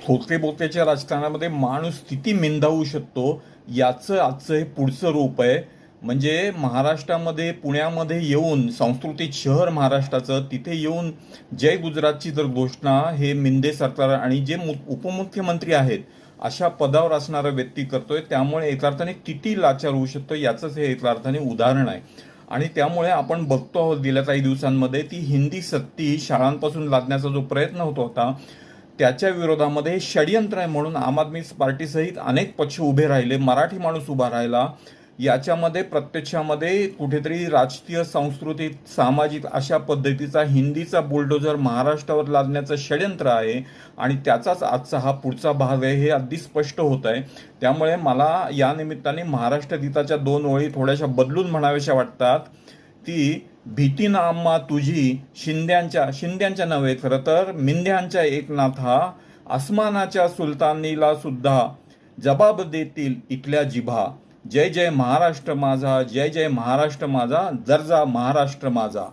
थोते राजकारणामध्ये माणूस किती मेंदावू शकतो याचं आजचं हे पुढचं रूप आहे. म्हणजे महाराष्ट्रामध्ये पुण्यामध्ये येऊन सांस्कृतिक शहर महाराष्ट्राचं तिथे येऊन जय गुजरातची जर घोषणा हे मिंदे सरकार आणि जे उपमुख्यमंत्री आहेत अशा पदावर असणारा व्यक्ती करतोय, त्यामुळे एका अर्थाने किती लाचार होऊ शकतो याचंच हे एका अर्थाने उदाहरण आहे. आणि त्यामुळे आपण बघतो आहोत गेल्या काही दिवसांमध्ये ती हिंदी सक्ती शाळांपासून लादण्याचा जो प्रयत्न होत होता त्याच्या विरोधामध्ये षडयंत्र आहे म्हणून आम आदमी पार्टीसहित अनेक पक्ष उभे राहिले, मराठी माणूस उभा राहिला. याच्यामध्ये प्रत्यक्षामध्ये कुठेतरी राजकीय, सांस्कृतिक, सामाजिक अशा पद्धतीचा हिंदीचा बुलडोजर महाराष्ट्रावर लादण्याचं षडयंत्र आहे आणि त्याचाच आजचा हा पुढचा भाग आहे हे अगदी स्पष्ट होत आहे. त्यामुळे मला या निमित्ताने महाराष्ट्र गीताच्या 2 ओळी थोड्याशा बदलून म्हणाव्याशा वाटतात. ती भीती ना आम्हा तुझी शिंद्यांच्या नव्हे, खरं तर मिंद्यांच्या एकनाथा, आसमानाच्या सुलतानीला सुद्धा जबाब देतील इथल्या जिभा. जय जय महाराष्ट्र माझा, जय जय महाराष्ट्र माझा, जर्जा महाराष्ट्र माझा.